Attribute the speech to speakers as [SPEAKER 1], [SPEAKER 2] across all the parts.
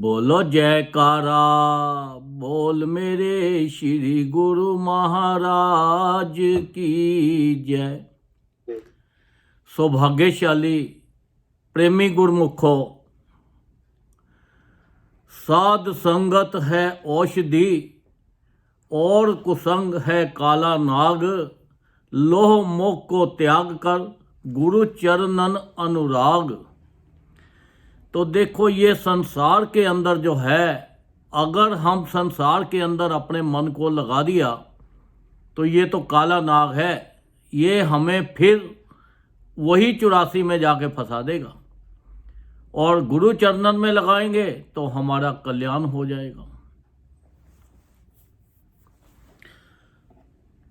[SPEAKER 1] बोलो जयकारा बोल मेरे श्री गुरु महाराज की जय। सौभाग्यशाली प्रेमी गुरमुखो, साध संगत है औषधि और कुसंग है काला नाग। लोह मोह को त्याग कर गुरु चरणन अनुराग। तो देखो, ये संसार के अंदर जो है, अगर हम संसार के अंदर अपने मन को लगा दिया तो ये तो काला नाग है। ये हमें फिर वही 84 में जाके फंसा देगा। और गुरु चरणन में लगाएंगे तो हमारा कल्याण हो जाएगा।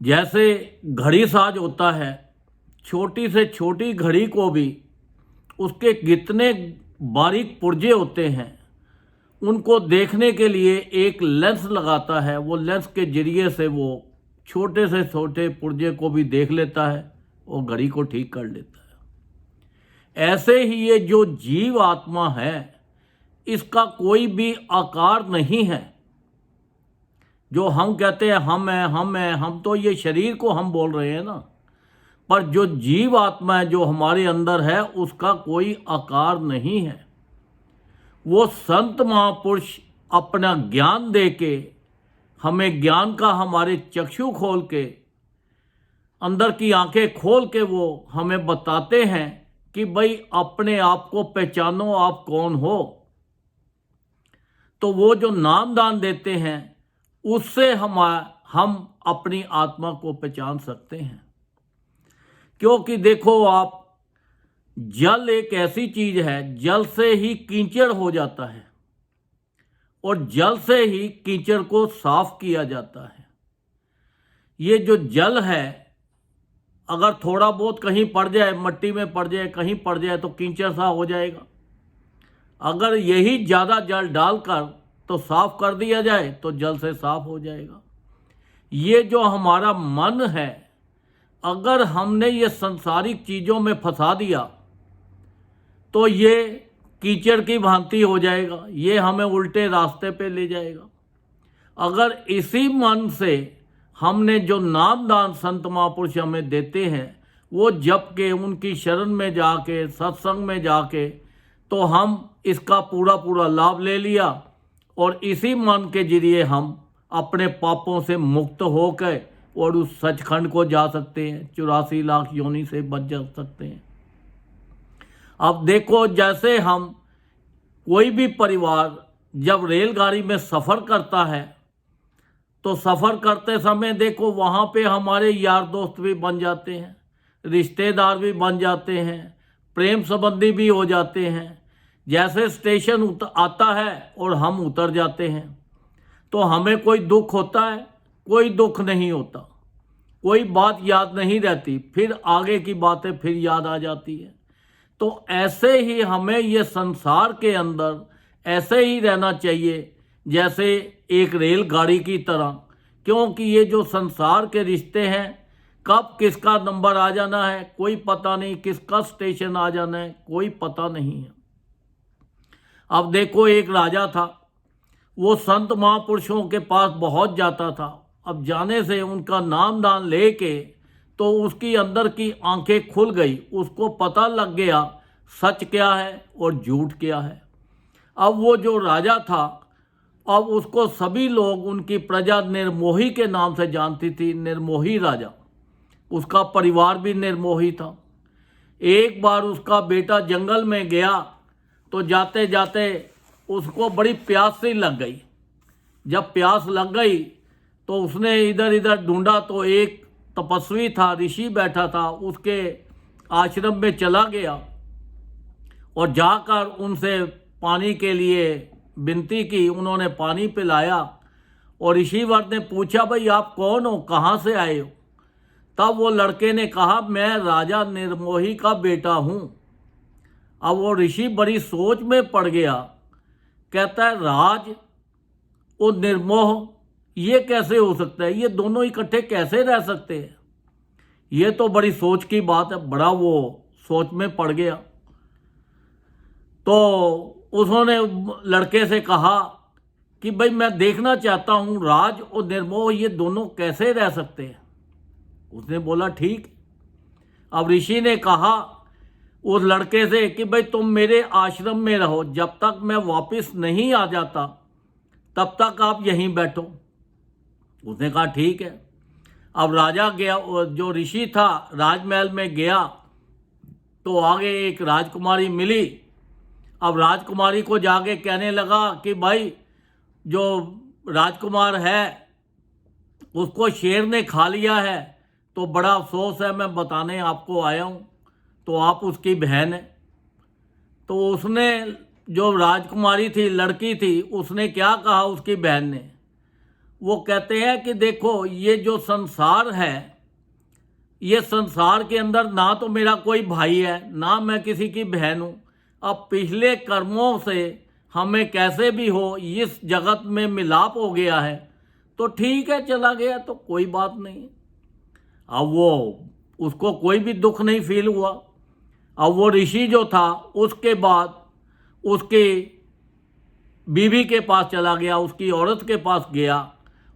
[SPEAKER 1] जैसे घड़ी साज होता है, छोटी से छोटी घड़ी को भी उसके कितने बारीक पुर्जे होते हैं, उनको देखने के लिए एक लेंस लगाता है। वो लेंस के जरिए से वो छोटे से छोटे पुर्जे को भी देख लेता है और घड़ी को ठीक कर लेता है। ऐसे ही ये जो जीव आत्मा है, इसका कोई भी आकार नहीं है। जो हम कहते हैं हम हैं, हम तो ये शरीर को हम बोल रहे हैं ना, पर जो जीव आत्मा है जो हमारे अंदर है, उसका कोई आकार नहीं है। वो संत महापुरुष अपना ज्ञान दे के, हमें ज्ञान का हमारे चक्षु खोल के, अंदर की आंखें खोल के वो हमें बताते हैं कि भाई अपने आप को पहचानो, आप कौन हो। तो वो जो नाम दान देते हैं, उससे हम अपनी आत्मा को पहचान सकते हैं। क्योंकि देखो आप, जल एक ऐसी चीज है, जल से ही कीचड़ हो जाता है और जल से ही कीचड़ को साफ किया जाता है। ये जो जल है, अगर थोड़ा बहुत कहीं पड़ जाए, मट्टी में पड़ जाए, कहीं पड़ जाए तो कीचड़ सा हो जाएगा। अगर यही ज़्यादा जल डालकर तो साफ कर दिया जाए तो जल से साफ हो जाएगा। ये जो हमारा मन है, अगर हमने ये संसारिक चीज़ों में फंसा दिया तो ये कीचड़ की भांति हो जाएगा, ये हमें उल्टे रास्ते पे ले जाएगा। अगर इसी मन से हमने जो नाम दान संत महापुरुष हमें देते हैं, वो जप के, उनकी शरण में जाके, सत्संग में जाके, तो हम इसका पूरा पूरा लाभ ले लिया और इसी मन के जरिए हम अपने पापों से मुक्त होकर और उस सचखंड को जा सकते हैं, 84 लाख योनि से बच जा सकते हैं। अब देखो, जैसे हम कोई भी परिवार जब रेलगाड़ी में सफ़र करता है, तो सफ़र करते समय देखो वहाँ पे हमारे यार दोस्त भी बन जाते हैं, रिश्तेदार भी बन जाते हैं, प्रेम संबंधी भी हो जाते हैं। जैसे स्टेशन आता है और हम उतर जाते हैं, तो हमें कोई दुख होता है? कोई दुख नहीं होता, कोई बात याद नहीं रहती, फिर आगे की बातें फिर याद आ जाती है। तो ऐसे ही हमें ये संसार के अंदर ऐसे ही रहना चाहिए, जैसे एक रेलगाड़ी की तरह। क्योंकि ये जो संसार के रिश्ते हैं, कब किसका नंबर आ जाना है कोई पता नहीं, किसका स्टेशन आ जाना है कोई पता नहीं है। अब देखो, एक राजा था, वो संत महापुरुषों के पास बहुत जाता था। अब जाने से उनका नाम दान लेके तो उसकी अंदर की आंखें खुल गई, उसको पता लग गया सच क्या है और झूठ क्या है। अब वो जो राजा था, अब उसको सभी लोग, उनकी प्रजा निर्मोही के नाम से जानती थी, निर्मोही राजा। उसका परिवार भी निर्मोही था। एक बार उसका बेटा जंगल में गया तो जाते जाते उसको बड़ी प्यास सी लग गई। जब प्यास लग गई तो उसने इधर इधर ढूंढा तो एक तपस्वी था, ऋषि बैठा था, उसके आश्रम में चला गया और जाकर उनसे पानी के लिए विनती की। उन्होंने पानी पिलाया और ऋषिवर ने पूछा, भाई आप कौन हो, कहाँ से आए हो? तब वो लड़के ने कहा, मैं राजा निर्मोही का बेटा हूँ। अब वो ऋषि बड़ी सोच में पड़ गया, कहता है राज और निर्मोह ये कैसे हो सकता है, ये दोनों इकट्ठे कैसे रह सकते हैं? ये तो बड़ी सोच की बात है। बड़ा वो सोच में पड़ गया। तो उन्होंने लड़के से कहा कि भाई मैं देखना चाहता हूँ राज और निर्मोह ये दोनों कैसे रह सकते हैं। उसने बोला ठीक। अब ऋषि ने कहा उस लड़के से कि भाई तुम मेरे आश्रम में रहो, जब तक मैं वापस नहीं आ जाता तब तक आप यहीं बैठो। उसने कहा ठीक है। अब राजा गया, जो ऋषि था राजमहल में गया तो आगे एक राजकुमारी मिली। अब राजकुमारी को जाके कहने लगा कि भाई जो राजकुमार है उसको शेर ने खा लिया है, तो बड़ा अफसोस है, मैं बताने आपको आया हूँ, तो आप उसकी बहन है। तो उसने, जो राजकुमारी थी, लड़की थी, उसने क्या कहा उसकी बहन ने, वो कहते हैं कि देखो ये जो संसार है, ये संसार के अंदर ना तो मेरा कोई भाई है ना मैं किसी की बहन हूँ। अब पिछले कर्मों से हमें कैसे भी हो इस जगत में मिलाप हो गया है, तो ठीक है चला गया तो कोई बात नहीं। अब वो उसको कोई भी दुख नहीं फील हुआ। अब वो ऋषि जो था उसके बाद उसकी बीवी के पास चला गया, उसकी औरत के पास गया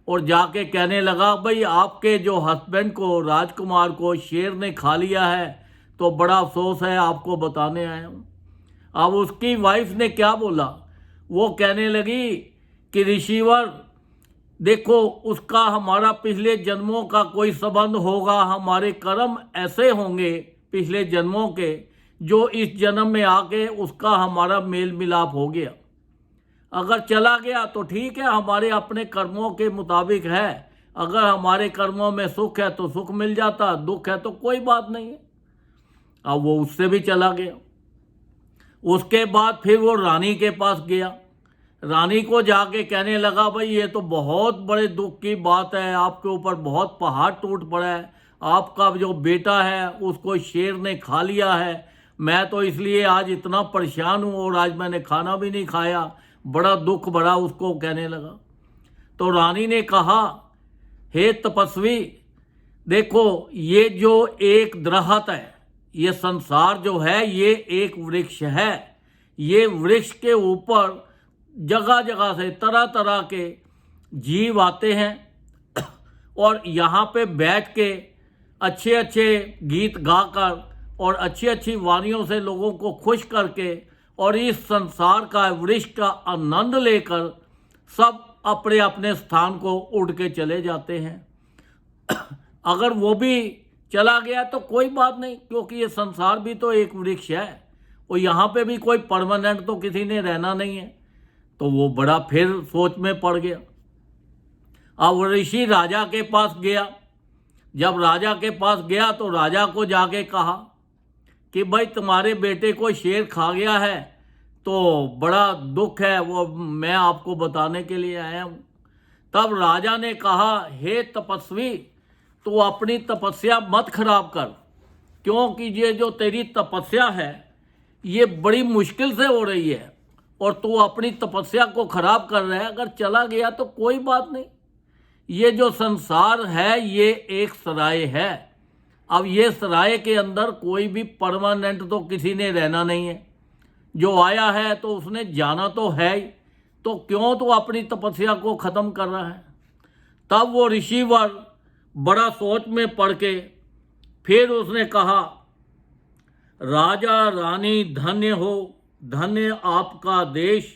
[SPEAKER 1] और जाके कहने लगा भाई आपके जो हस्बैंड को, राजकुमार को शेर ने खा लिया है, तो बड़ा अफसोस है, आपको बताने आया हूँ। अब उसकी वाइफ ने क्या बोला, वो कहने लगी कि ऋषिवर देखो उसका हमारा पिछले जन्मों का कोई संबंध होगा, हमारे कर्म ऐसे होंगे पिछले जन्मों के जो इस जन्म में आके उसका हमारा मेल मिलाप हो गया। अगर चला गया तो ठीक है, हमारे अपने कर्मों के मुताबिक है। अगर हमारे कर्मों में सुख है तो सुख मिल जाता, दुख है तो कोई बात नहीं है। अब वो उससे भी चला गया। उसके बाद फिर वो रानी के पास गया। रानी को जाके कहने लगा भाई ये तो बहुत बड़े दुख की बात है, आपके ऊपर बहुत पहाड़ टूट पड़ा है, आपका जो बेटा है उसको शेर ने खा लिया है। मैं तो इसलिए आज इतना परेशान हूँ और आज मैंने खाना भी नहीं खाया, बड़ा दुख बड़ा उसको कहने लगा। तो रानी ने कहा हे तपस्वी, देखो ये जो एक दरख्त है, ये संसार जो है ये एक वृक्ष है। ये वृक्ष के ऊपर जगह जगह से तरह तरह के जीव आते हैं और यहाँ पे बैठ के अच्छे अच्छे गीत गाकर और अच्छी अच्छी वाणियों से लोगों को खुश करके और इस संसार का, वृक्ष का आनंद लेकर सब अपने अपने स्थान को उड़ के चले जाते हैं। अगर वो भी चला गया तो कोई बात नहीं, क्योंकि ये संसार भी तो एक वृक्ष है और यहाँ पे भी कोई परमानेंट तो किसी ने रहना नहीं है। तो वो बड़ा फिर सोच में पड़ गया। अब ऋषि राजा के पास गया। जब राजा के पास गया तो राजा को जाके कहा कि भाई तुम्हारे बेटे को शेर खा गया है, तो बड़ा दुख है, वो मैं आपको बताने के लिए आया हूँ। तब राजा ने कहा हे तपस्वी, तू अपनी तपस्या मत खराब कर, क्योंकि ये जो तेरी तपस्या है ये बड़ी मुश्किल से हो रही है और तू अपनी तपस्या को खराब कर रहा है। अगर चला गया तो कोई बात नहीं, ये जो संसार है ये एक सराय है। अब ये सराय के अंदर कोई भी परमानेंट तो किसी ने रहना नहीं है, जो आया है तो उसने जाना तो है ही, तो क्यों तो अपनी तपस्या को ख़त्म कर रहा है। तब वो ऋषिवर बड़ा सोच में पड़ के फिर उसने कहा राजा रानी धन्य हो, धन्य आपका देश,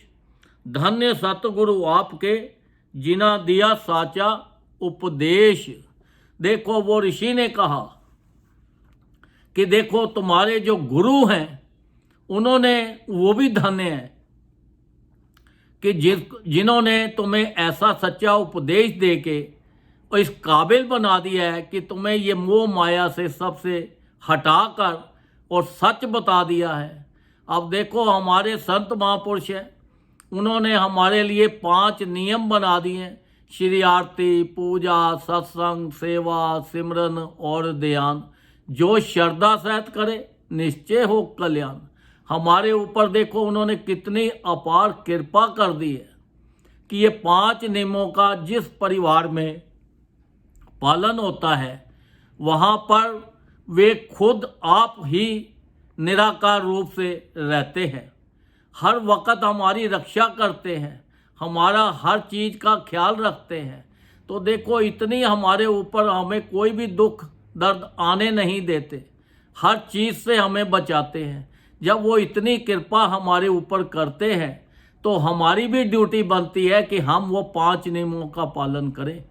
[SPEAKER 1] धन्य सतगुरु आपके, जिना दिया साचा उपदेश। देखो वो ऋषि ने कहा कि देखो तुम्हारे जो गुरु हैं उन्होंने, वो भी धन्य हैं कि जिन्होंने तुम्हें ऐसा सच्चा उपदेश दे के और इस काबिल बना दिया है कि तुम्हें ये मोह माया से सबसे हटाकर और सच बता दिया है। अब देखो हमारे संत महापुरुष हैं, उन्होंने हमारे लिए 5 नियम बना दिए हैं, श्री आरती, पूजा, सत्संग, सेवा, सिमरन और ध्यान। जो श्रद्धा सहित करे निश्चय हो कल्याण। हमारे ऊपर देखो उन्होंने कितनी अपार कृपा कर दी है कि ये 5 नियमों का जिस परिवार में पालन होता है वहाँ पर वे खुद आप ही निराकार रूप से रहते हैं हर वक्त हमारी रक्षा करते हैं, हमारा हर चीज़ का ख्याल रखते हैं। तो देखो इतनी हमारे ऊपर हमें कोई भी दुख दर्द आने नहीं देते, हर चीज़ से हमें बचाते हैं। जब वो इतनी कृपा हमारे ऊपर करते हैं तो हमारी भी ड्यूटी बनती है कि हम वो 5 नियमों का पालन करें,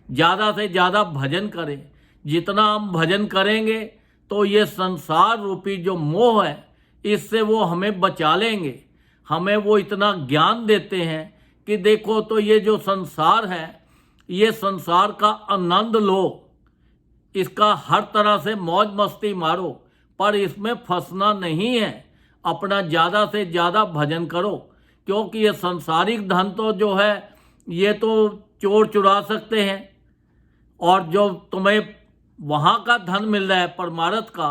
[SPEAKER 1] ज़्यादा से ज़्यादा भजन करें। जितना हम भजन करेंगे तो ये संसार रूपी जो मोह है इससे वो हमें बचा लेंगे। हमें वो इतना ज्ञान देते हैं कि देखो तो ये जो संसार है, ये संसार का आनंद लो, इसका हर तरह से मौज मस्ती मारो, पर इसमें फंसना नहीं है। अपना ज़्यादा से ज़्यादा भजन करो, क्योंकि ये सांसारिक धन तो जो है ये तो चोर चुरा सकते हैं, और जो तुम्हें वहाँ का धन मिल रहा है परमार्थ का,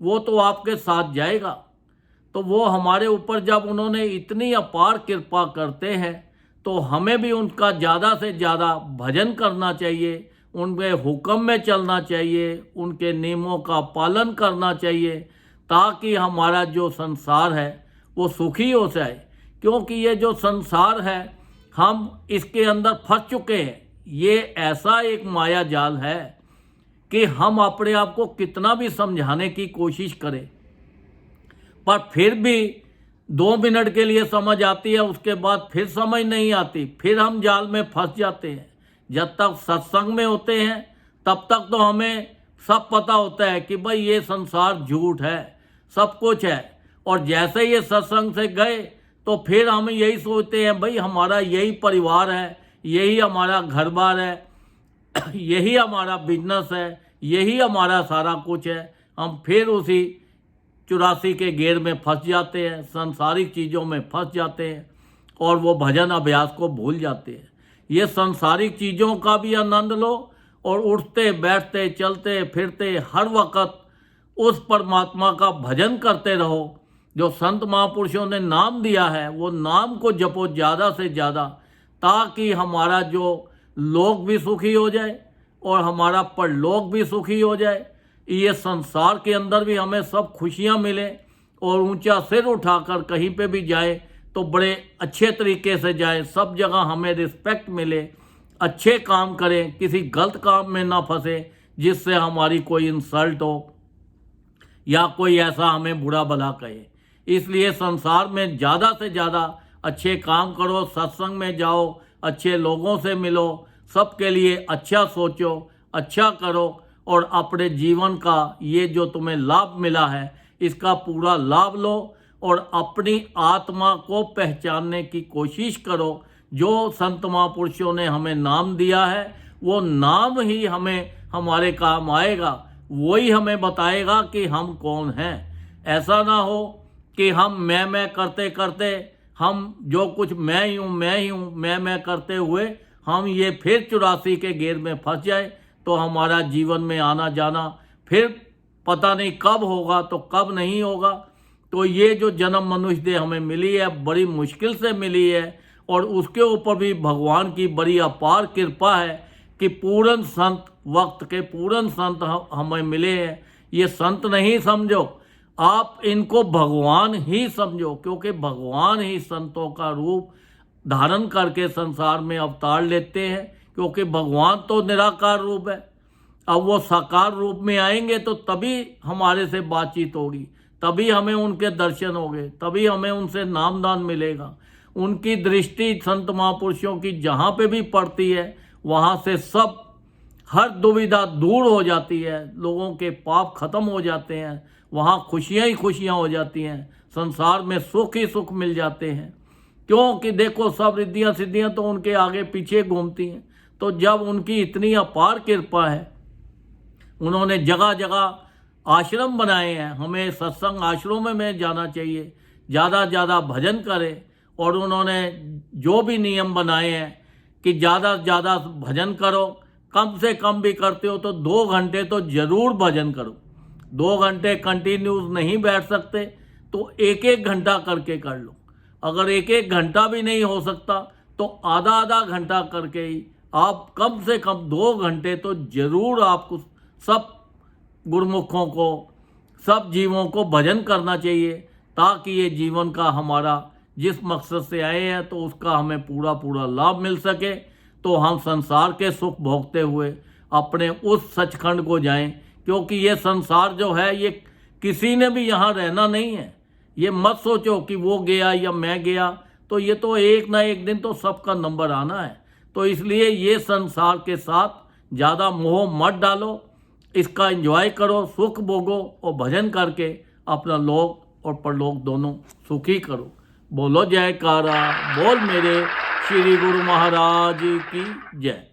[SPEAKER 1] वो तो आपके साथ जाएगा। तो वो हमारे ऊपर जब उन्होंने इतनी अपार कृपा करते हैं तो हमें भी उनका ज़्यादा से ज़्यादा भजन करना चाहिए, उनके हुक्म में चलना चाहिए, उनके नियमों का पालन करना चाहिए, ताकि हमारा जो संसार है वो सुखी हो जाए। क्योंकि ये जो संसार है हम इसके अंदर फंस चुके हैं। ये ऐसा एक माया जाल है कि हम अपने आप को कितना भी समझाने की कोशिश करें, पर फिर भी 2 मिनट के लिए समझ आती है, उसके बाद फिर समझ नहीं आती, फिर हम जाल में फंस जाते हैं। जब तक सत्संग में होते हैं तब तक तो हमें सब पता होता है कि भाई ये संसार झूठ है, सब कुछ है। और जैसे ये सत्संग से गए तो फिर हम यही सोचते हैं भाई हमारा यही परिवार है, यही हमारा घर बार है, यही हमारा बिजनेस है, यही हमारा सारा कुछ है। हम फिर उसी 84 के घेर में फंस जाते हैं, सांसारिक चीज़ों में फंस जाते हैं और वो भजन अभ्यास को भूल जाते हैं। ये सांसारिक चीज़ों का भी आनंद लो और उठते बैठते चलते फिरते हर वक्त उस परमात्मा का भजन करते रहो। जो संत महापुरुषों ने नाम दिया है वो नाम को जपो ज़्यादा से ज़्यादा, ताकि हमारा जो लोक भी सुखी हो जाए और हमारा परलोक भी सुखी हो जाए। ये संसार के अंदर भी हमें सब खुशियाँ मिले और ऊंचा सिर उठाकर कहीं पे भी जाए तो बड़े अच्छे तरीके से जाए, सब जगह हमें रिस्पेक्ट मिले, अच्छे काम करें, किसी गलत काम में ना फंसे जिससे हमारी कोई इंसल्ट हो या कोई ऐसा हमें बुरा भला कहे। इसलिए संसार में ज़्यादा से ज़्यादा अच्छे काम करो, सत्संग में जाओ, अच्छे लोगों से मिलो, सबके लिए अच्छा सोचो, अच्छा करो और अपने जीवन का ये जो तुम्हें लाभ मिला है इसका पूरा लाभ लो और अपनी आत्मा को पहचानने की कोशिश करो। जो संत महापुरुषों ने हमें नाम दिया है वो नाम ही हमें हमारे काम आएगा, वही हमें बताएगा कि हम कौन हैं। ऐसा ना हो कि हम मैं करते करते हम जो कुछ मैं ही हूँ मैं करते हुए हम ये फिर 84 के घेर में फंस जाए तो हमारा जीवन में आना जाना फिर पता नहीं कब होगा तो कब नहीं होगा। तो ये जो जन्म मनुष्य देह हमें मिली है बड़ी मुश्किल से मिली है और उसके ऊपर भी भगवान की बड़ी अपार कृपा है कि पूर्ण संत, वक्त के पूर्ण संत हमें मिले हैं। ये संत नहीं समझो, आप इनको भगवान ही समझो, क्योंकि भगवान ही संतों का रूप धारण करके संसार में अवतार लेते हैं। क्योंकि भगवान तो निराकार रूप है, अब वो साकार रूप में आएंगे तो तभी हमारे से बातचीत होगी, तभी हमें उनके दर्शन होंगे, तभी हमें उनसे नामदान मिलेगा। उनकी दृष्टि संत महापुरुषों की जहाँ पे भी पड़ती है वहाँ से सब हर दुविधा दूर हो जाती है, लोगों के पाप खत्म हो जाते हैं, वहाँ खुशियाँ ही खुशियाँ हो जाती हैं, संसार में सुख ही सुख मिल जाते हैं। क्योंकि देखो सब रिद्धियाँ सिद्धियाँ तो उनके आगे पीछे घूमती हैं। तो जब उनकी इतनी अपार कृपा है, उन्होंने जगह जगह आश्रम बनाए हैं, हमें सत्संग आश्रमों में जाना चाहिए, ज़्यादा ज़्यादा भजन करें। और उन्होंने जो भी नियम बनाए हैं कि ज़्यादा से ज़्यादा भजन करो, कम से कम भी करते हो तो 2 घंटे तो ज़रूर भजन करो। 2 घंटे कंटिन्यूस नहीं बैठ सकते तो 1-1 घंटा करके कर लो। अगर 1-1 घंटा भी नहीं हो सकता तो आधा घंटा करके ही आप कम से कम 2 घंटे तो ज़रूर आपको सब गुरुमुखों को, सब जीवों को भजन करना चाहिए, ताकि ये जीवन का हमारा जिस मकसद से आए हैं तो उसका हमें पूरा पूरा लाभ मिल सके, तो हम संसार के सुख भोगते हुए अपने उस सचखंड को जाएं। क्योंकि ये संसार जो है ये किसी ने भी यहाँ रहना नहीं है। ये मत सोचो कि वो गया या मैं गया, तो ये तो एक ना एक दिन तो सबका नंबर आना है। तो इसलिए ये संसार के साथ ज़्यादा मोह मत डालो, इसका एंजॉय करो, सुख भोगो और भजन करके अपना लोक और परलोक दोनों सुखी करो। बोलो जयकारा, बोल मेरे श्री गुरु महाराज की जय।